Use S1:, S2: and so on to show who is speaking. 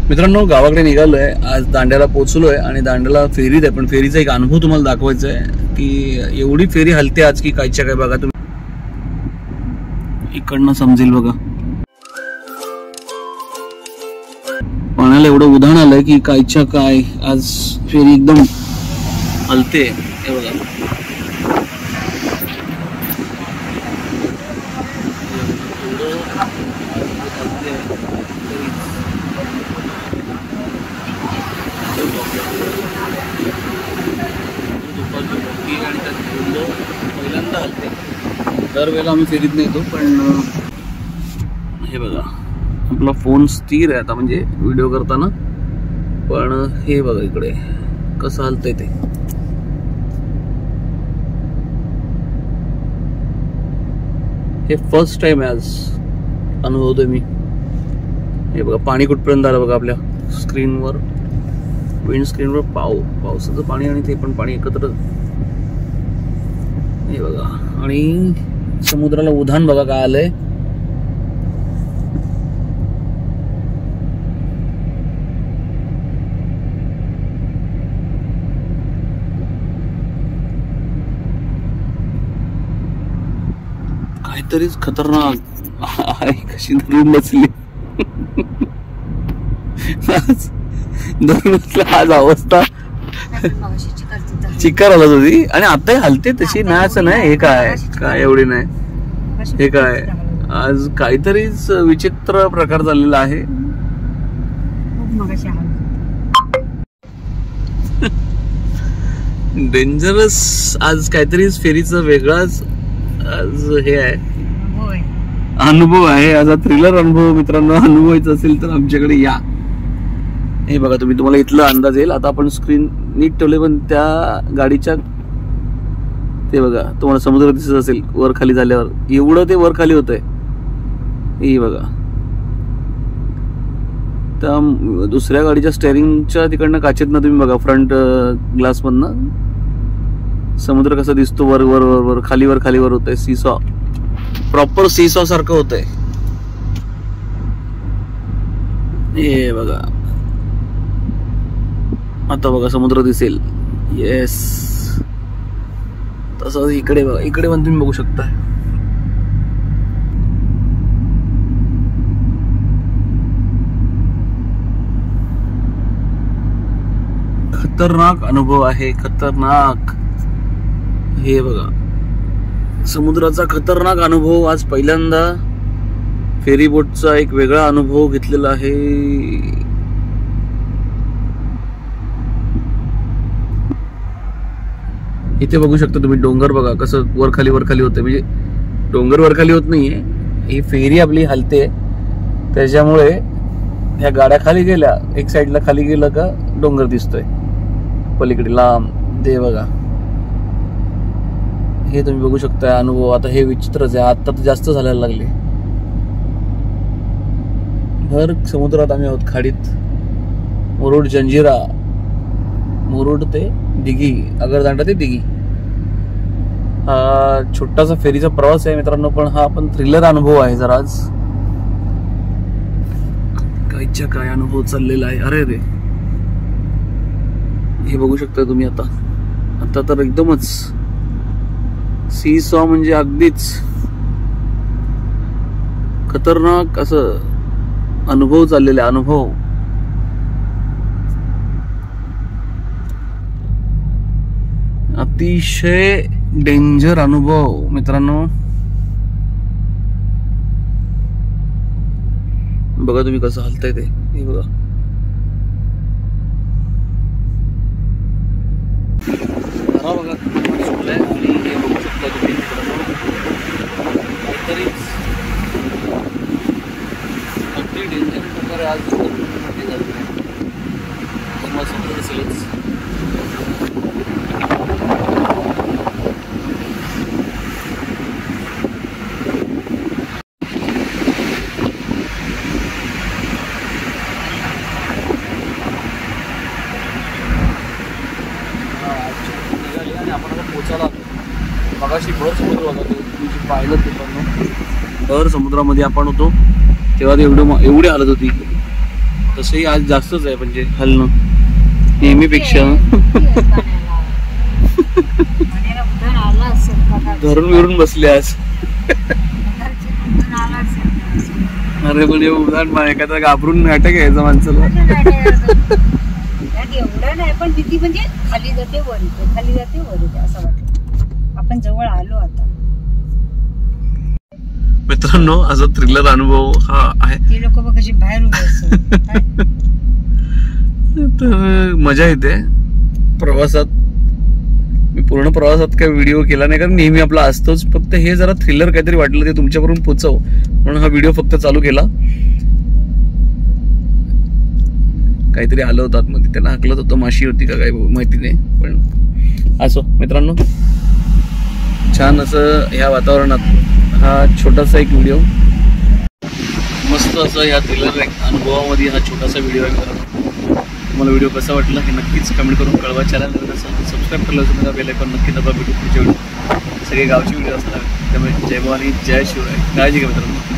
S1: मित्रांनो, गावाकडे निघालोय, आज दांड्याला पोहोचलोय आणि दांड्याला फेरीत आहे. पण फेरीचा एक अनुभव तुम्हाला दाखवायचा आहे की एवढी फेरी हलते आज की कायच्या काय. बघा तुम्ही, इकडनं समजेल बघा. पाण्याला एवढं उधाण आलंय की कायच्या काय. आज फेरी एकदम हलते. हे बघा, पहिल्यांदा हलते. दरवेळेला आम्ही फेरीत नाही येतो, पण हे बघा आपला फोन स्थिर आहे आता, म्हणजे व्हिडिओ करताना. पण हे बघा इकडे कसं हलतंय ते. हे फर्स्ट टाइम आहे आज अनुभवतोय मी. हे बघा पाणी कुठपर्यंत आलं बघा आपल्या स्क्रीनवर, विंड स्क्रीनवर. पावसाचं पाणी आणि ते पण पाणी एकत्र. हे बघा, आणि समुद्राला उधाण बघा काय आलंय. काहीतरीच खतरनाक आहे. कशी धरून बसली आज अवस्था. चिक्कार हलत होती आणि आताही हलते तशी. नाही असं नाही. हे काय काय एवढी नाही. हे काय आज काहीतरीच विचित्र प्रकार झालेला आहे. डेंजरस आज काहीतरीच फेरीचं वेगळाच आज हे आहे, अनुभव आहे. आज थ्रिलर अनुभव. मित्रांनो, अनुभवायचा असेल तर आमच्याकडे या. हे बघा तुम्ही, तुम्हाला इथलं अंदाज येईल. आता आपण स्क्रीन नीट ठेवले, पण त्या गाडीच्या ते बघा तुम्हाला समुद्र दिसत असेल वर खाली झाल्यावर. एवढं ते वर खाली होतंय. हे बघा, त्या दुसऱ्या गाडीच्या स्टेअरिंगच्या तिकडनं काचेतनं तुम्ही बघा, फ्रंट ग्लास मधनं समुद्र कसा दिसतो. वर वर वर वर खालीवर खालीवर होतंय. सीसॉ, प्रॉपर सीसॉ सारखं होतंय. हे बघा, आता बघा समुद्र दिसेल. येस, तसं इकडे बघा, इकडे पण तुम्ही बघू शकता. खतरनाक अनुभव आहे, खतरनाक. हे बघा, समुद्राचा खतरनाक अनुभव. आज पहिल्यांदा फेरी बोटचा एक वेगळा अनुभव घेतलेला आहे. इथे बघू शकता तुम्ही डोंगर बघा कसं वर खाली होते. म्हणजे डोंगर वर खाली होत नाहीये, ही फेरी आपली हलते. त्याच्यामुळे ह्या गाड्या खाली गेल्या, एक साईडला खाली गेलं का डोंगर दिसतोय पलीकडे लांब. ते बघा, हे तुम्ही बघू शकता अनुभव. आता हे विचित्रच आहे. आता तर जास्त झाल्याला लागले. भर समुद्रात आम्ही आहोत, खाडीत. मुरुड जंजिरा, मुरुड ते दिघी, आगरदांडा ते दिघी. हा छोटासा फेरीचा प्रवास आहे मित्रांनो, पण हा पण थ्रिलर अनुभव आहे जरा. आज कायच्या काय अनुभव चाललेला आहे. अरे रे, हे बघू शकता तुम्ही. आता तर एकदमच सी सॉ, म्हणजे अगदीच खतरनाक असं अनुभव चाललेला. अनुभव अतिशय डेंजर अनुभव मित्रांनो. बघा तुम्ही कसं हलतंय ते. हे बघा, बघा सुटलंय. आणि हे बघू शकता तुम्ही काहीतरीच अगदी डेंजर प्रकारे आज तुम्हाला समजत असेलच. मगाशी भर समुद्र होता, तुम्ही पाहिलं ते भर समुद्रामध्ये आपण होतो तेव्हा ते एवढी हालत होती. तसंही आज जास्तच आहे म्हणजे हलणं नेहमीपेक्षा. धरून विरून बसले आज. अरे पण उदाहरण एखादा घाबरून नाटक यायचं माणसाला.
S2: एवढं नाही पण भीती म्हणजे खाली जाते वर येते, खाली जाते वर येते असं वाटतं. आपण जवळ आलो आता.
S1: मित्रांनो असा थ्रिलर अनुभव हा आहे.
S2: ती लोक बघ कशी बाहेर उभे असतात.
S1: तर मजा येते प्रवासात. मी पूर्ण प्रवासात काही व्हिडिओ केला नाही कारण नेहमी आपला असतोच. फक्त हे जरा थ्रिलर काहीतरी वाटलं ते तुमच्यापर्यंत पोचव म्हणून हा व्हिडिओ फक्त चालू केला. काहीतरी आलं होतं मग त्यांना हाकलत होतं. माशी होती का काय माहिती नाही पण असो. मित्रांनो छान असं ह्या वातावरणात हा छोटासा एक व्हिडिओ मस्त असं ह्या थ्रिलर अनुभवामध्ये हा छोटासा व्हिडिओ आहे. मित्रांनो तुम्हाला व्हिडिओ कसा वाटला हे नक्कीच कमेंट करून कळवा. चॅनल सबस्क्राईब करायला तुम्हाला बेल आयकॉन नक्की दाबा. भेटू पुढच्या व्हिडिओ. सगळे गावचे व्हिडिओ असणार त्यामुळे जय भवानी जय शिवराय. काळजी घ्या मित्रांनो.